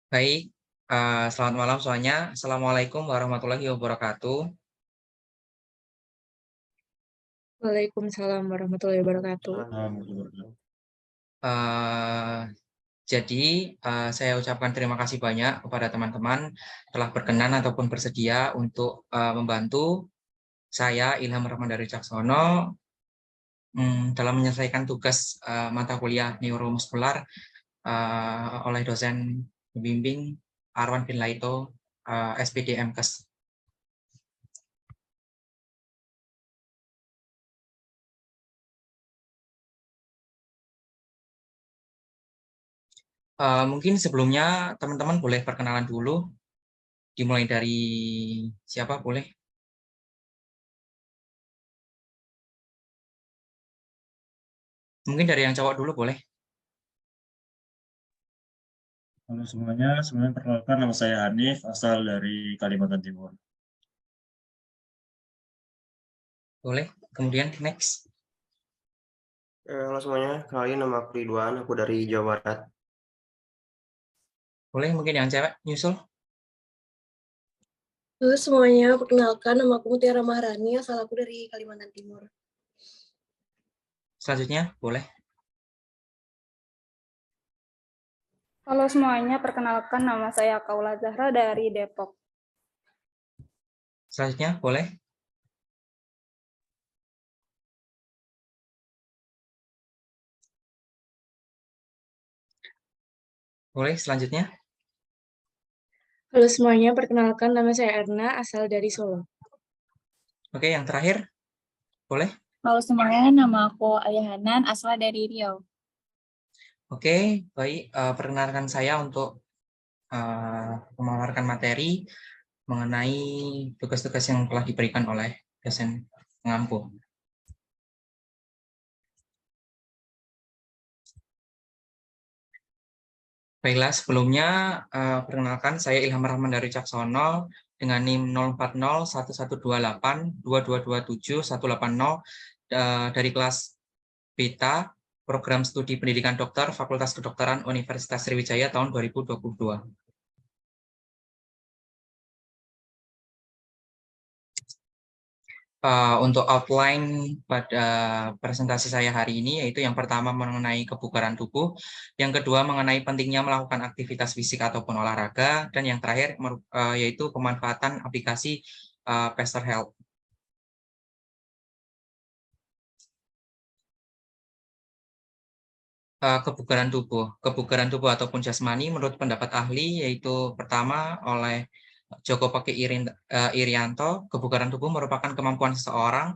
Baik, selamat malam semuanya. Assalamualaikum warahmatullahi wabarakatuh. Waalaikumsalam warahmatullahi wabarakatuh. Eh, jadi, saya ucapkan terima kasih banyak kepada teman-teman telah berkenan ataupun bersedia untuk membantu saya, Ilham Rahman dari Caksono, dalam menyelesaikan tugas mata kuliah neuromuskular oleh dosen pembimbing Arwan bin Laito, SPD MKes. Mungkin sebelumnya teman-teman boleh perkenalan dulu, dimulai dari siapa boleh? Mungkin dari yang cowok dulu boleh. Halo semuanya, perkenalkan nama saya Hanif, asal dari Kalimantan Timur. Boleh. Kemudian next. Halo semuanya, kenalin nama aku Ridwan, aku dari Jawa Barat. Boleh mungkin yang cewek nyusul. Halo semuanya, perkenalkan nama aku Mutiara Maharani, asal aku dari Kalimantan Timur. Selanjutnya boleh. Halo semuanya, perkenalkan nama saya Kaula Zahra dari Depok. Selanjutnya boleh. Boleh selanjutnya. Halo semuanya, perkenalkan nama saya Erna, asal dari Solo. Oke, yang terakhir boleh. Halo semuanya, nama aku Ayahanan, asal dari Riau. Oke, baik. Perkenalkan saya untuk memaparkan materi mengenai tugas-tugas yang telah diberikan oleh dosen pengampu. Baiklah, sebelumnya perkenalkan saya Ilham Rahman dari Caksono dengan NIM 0401282227 dari kelas Beta Program Studi Pendidikan Dokter Fakultas Kedokteran Universitas Sriwijaya tahun 2022. Untuk outline pada presentasi saya hari ini, yaitu yang pertama mengenai kebugaran tubuh, yang kedua mengenai pentingnya melakukan aktivitas fisik ataupun olahraga, dan yang terakhir yaitu pemanfaatan aplikasi Pester Health. Kebugaran tubuh ataupun jasmani menurut pendapat ahli, yaitu pertama oleh Joko Pake Irianto, kebugaran tubuh merupakan kemampuan seseorang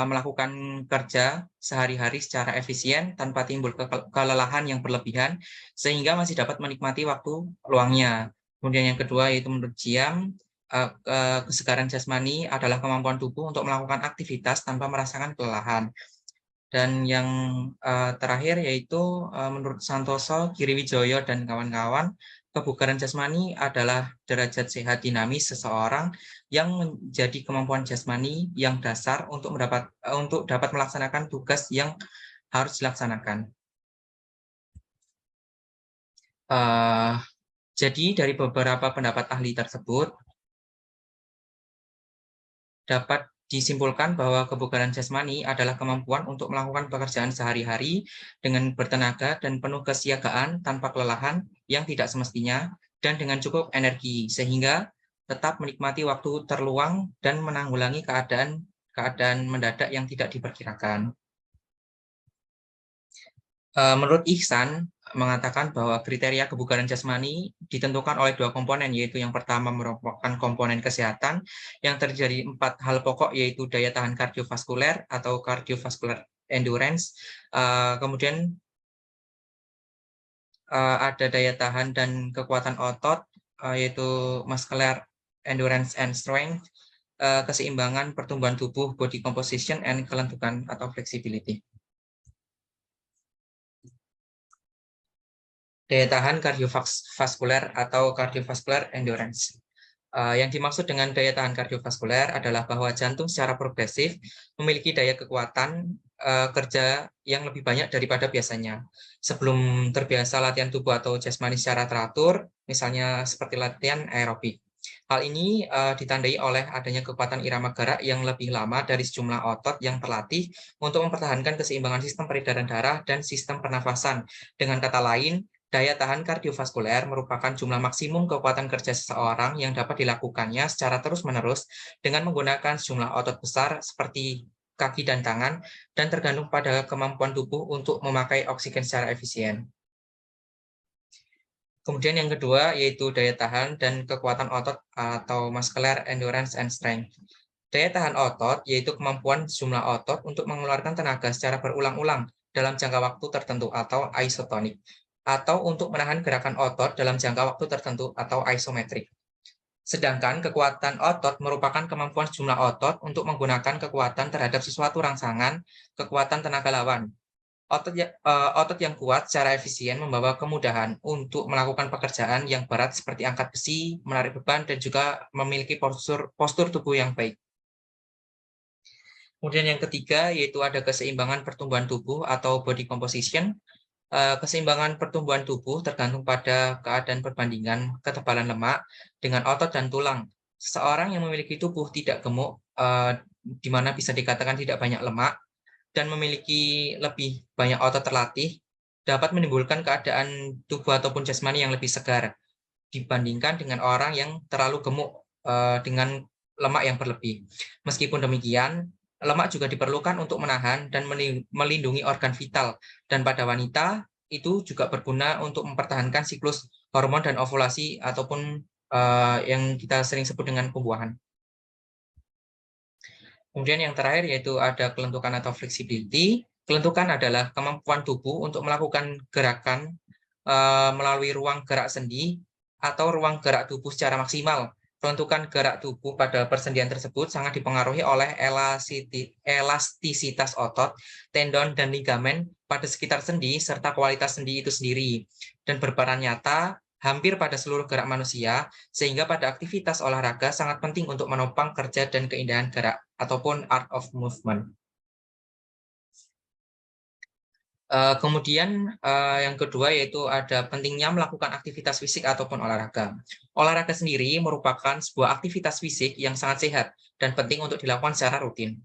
melakukan kerja sehari-hari secara efisien tanpa timbul kelelahan yang berlebihan sehingga masih dapat menikmati waktu luangnya. Kemudian yang kedua yaitu menurut Jiam, kesegaran jasmani adalah kemampuan tubuh untuk melakukan aktivitas tanpa merasakan kelelahan. Dan yang terakhir yaitu menurut Santoso, Giriwijoyo, dan kawan-kawan, kebugaran jasmani adalah derajat sehat dinamis seseorang yang menjadi kemampuan jasmani yang dasar untuk dapat melaksanakan tugas yang harus dilaksanakan. Jadi dari beberapa pendapat ahli tersebut dapat disimpulkan bahwa kebugaran jasmani adalah kemampuan untuk melakukan pekerjaan sehari-hari dengan bertenaga dan penuh kesiagaan tanpa kelelahan yang tidak semestinya dan dengan cukup energi sehingga tetap menikmati waktu terluang dan menanggulangi keadaan mendadak yang tidak diperkirakan. Menurut Ihsan mengatakan bahwa kriteria kebugaran jasmani ditentukan oleh dua komponen, yaitu yang pertama merupakan komponen kesehatan yang terdiri 4 hal pokok, yaitu daya tahan kardiovaskuler atau cardiovascular endurance, kemudian ada daya tahan dan kekuatan otot, yaitu muscular endurance and strength, keseimbangan pertumbuhan tubuh body composition and kelentukan atau flexibility. Daya tahan kardiovaskuler atau cardiovascular endurance. Yang dimaksud dengan daya tahan kardiovaskuler adalah bahwa jantung secara progresif memiliki daya kekuatan kerja yang lebih banyak daripada biasanya. Sebelum terbiasa latihan tubuh atau jasmani secara teratur, misalnya seperti latihan aerobik. Hal ini ditandai oleh adanya kekuatan irama gerak yang lebih lama dari sejumlah otot yang terlatih untuk mempertahankan keseimbangan sistem peredaran darah dan sistem pernafasan. Dengan kata lain, daya tahan kardiovaskuler merupakan jumlah maksimum kekuatan kerja seseorang yang dapat dilakukannya secara terus-menerus dengan menggunakan sejumlah otot besar seperti kaki dan tangan, dan tergantung pada kemampuan tubuh untuk memakai oksigen secara efisien. Kemudian yang kedua yaitu daya tahan dan kekuatan otot atau muscular endurance and strength. Daya tahan otot yaitu kemampuan sejumlah otot untuk mengeluarkan tenaga secara berulang-ulang dalam jangka waktu tertentu atau isotonik, atau untuk menahan gerakan otot dalam jangka waktu tertentu atau isometrik. Sedangkan kekuatan otot merupakan kemampuan sejumlah otot untuk menggunakan kekuatan terhadap sesuatu rangsangan, kekuatan tenaga lawan. Otot yang kuat secara efisien membawa kemudahan untuk melakukan pekerjaan yang berat seperti angkat besi, menarik beban, dan juga memiliki postur tubuh yang baik. Kemudian yang ketiga yaitu ada keseimbangan pertumbuhan tubuh atau body composition. Keseimbangan pertumbuhan tubuh tergantung pada keadaan perbandingan ketebalan lemak dengan otot dan tulang. Seseorang yang memiliki tubuh tidak gemuk, di mana bisa dikatakan tidak banyak lemak, dan memiliki lebih banyak otot terlatih, dapat menimbulkan keadaan tubuh ataupun jasmani yang lebih segar dibandingkan dengan orang yang terlalu gemuk dengan lemak yang berlebih. Meskipun demikian, lemak juga diperlukan untuk menahan dan melindungi organ vital, dan pada wanita itu juga berguna untuk mempertahankan siklus hormon dan ovulasi ataupun yang kita sering sebut dengan pembuahan. Kemudian yang terakhir yaitu ada kelentukan atau flexibility. Kelentukan adalah kemampuan tubuh untuk melakukan gerakan melalui ruang gerak sendi atau ruang gerak tubuh secara maksimal. Kelentukan gerak tubuh pada persendian tersebut sangat dipengaruhi oleh elastisitas otot, tendon, dan ligamen pada sekitar sendi, serta kualitas sendi itu sendiri, dan berperan nyata hampir pada seluruh gerak manusia, sehingga pada aktivitas olahraga sangat penting untuk menopang kerja dan keindahan gerak, ataupun art of movement. Kemudian yang kedua yaitu ada pentingnya melakukan aktivitas fisik ataupun olahraga. Olahraga sendiri merupakan sebuah aktivitas fisik yang sangat sehat dan penting untuk dilakukan secara rutin.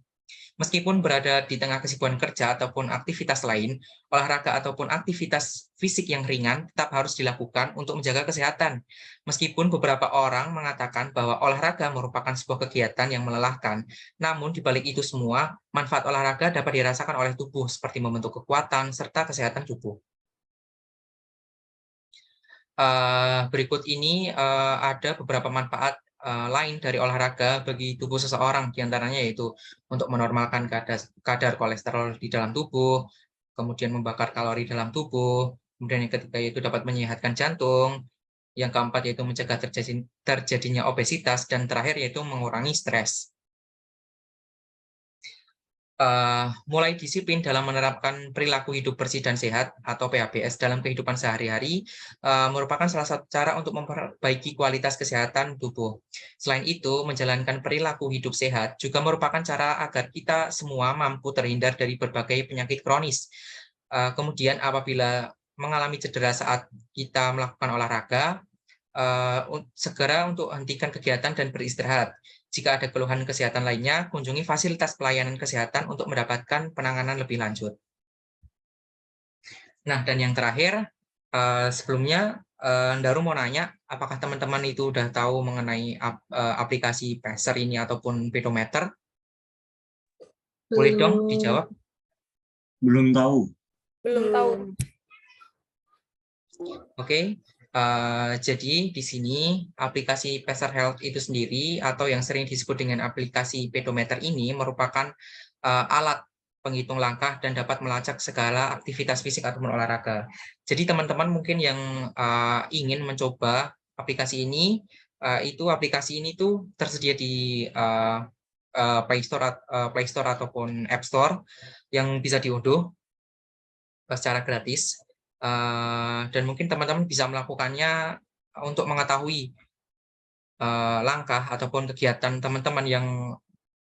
Meskipun berada di tengah kesibukan kerja ataupun aktivitas lain, olahraga ataupun aktivitas fisik yang ringan tetap harus dilakukan untuk menjaga kesehatan. Meskipun beberapa orang mengatakan bahwa olahraga merupakan sebuah kegiatan yang melelahkan, namun di balik itu semua, manfaat olahraga dapat dirasakan oleh tubuh seperti membentuk kekuatan serta kesehatan tubuh. Berikut ini ada beberapa manfaat lain dari olahraga bagi tubuh seseorang, diantaranya yaitu untuk menormalkan kadar kolesterol di dalam tubuh, kemudian membakar kalori dalam tubuh, kemudian yang ketiga yaitu dapat menyehatkan jantung, yang keempat yaitu mencegah terjadinya obesitas, dan terakhir yaitu mengurangi stres. Mulai disiplin dalam menerapkan perilaku hidup bersih dan sehat atau PHBS dalam kehidupan sehari-hari merupakan salah satu cara untuk memperbaiki kualitas kesehatan tubuh. Selain itu, menjalankan perilaku hidup sehat juga merupakan cara agar kita semua mampu terhindar dari berbagai penyakit kronis. Kemudian apabila mengalami cedera saat kita melakukan olahraga, segera untuk hentikan kegiatan dan beristirahat. Jika ada keluhan kesehatan lainnya, kunjungi fasilitas pelayanan kesehatan untuk mendapatkan penanganan lebih lanjut. Nah, dan yang terakhir, sebelumnya Daru mau nanya, apakah teman-teman itu udah tahu mengenai aplikasi Pacer ini ataupun pedometer? Boleh dong dijawab? Belum tahu. Belum tahu. Oke. Jadi di sini aplikasi Pacer Health itu sendiri atau yang sering disebut dengan aplikasi pedometer ini merupakan alat penghitung langkah dan dapat melacak segala aktivitas fisik ataupun olahraga. Jadi teman-teman mungkin yang ingin mencoba aplikasi ini, aplikasi ini tuh tersedia di Play Store ataupun App Store yang bisa diunduh secara gratis. Dan mungkin teman-teman bisa melakukannya untuk mengetahui langkah ataupun kegiatan teman-teman yang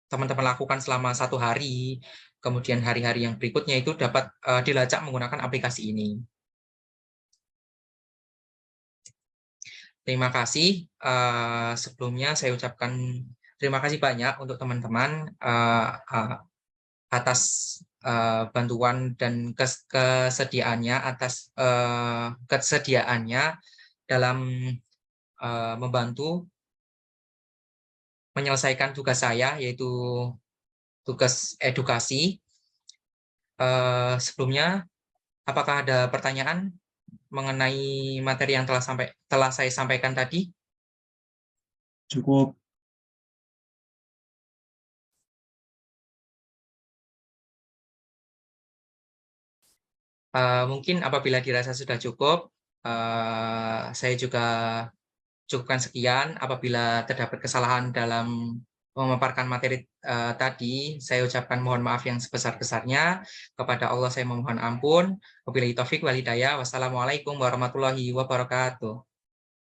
teman-teman lakukan selama 1 hari, kemudian hari-hari yang berikutnya itu dapat dilacak menggunakan aplikasi ini. Terima kasih. Sebelumnya saya ucapkan terima kasih banyak untuk teman-teman atas bantuan dan kesediaannya dalam membantu menyelesaikan tugas saya, yaitu tugas edukasi. Sebelumnya, apakah ada pertanyaan mengenai materi yang telah saya sampaikan tadi? Cukup. Mungkin apabila dirasa sudah cukup, saya juga cukupkan sekian. Apabila terdapat kesalahan dalam memaparkan materi tadi, saya ucapkan mohon maaf yang sebesar-besarnya. Kepada Allah saya memohon ampun. Wabillahi taufik wal hidayah. Wassalamualaikum warahmatullahi wabarakatuh.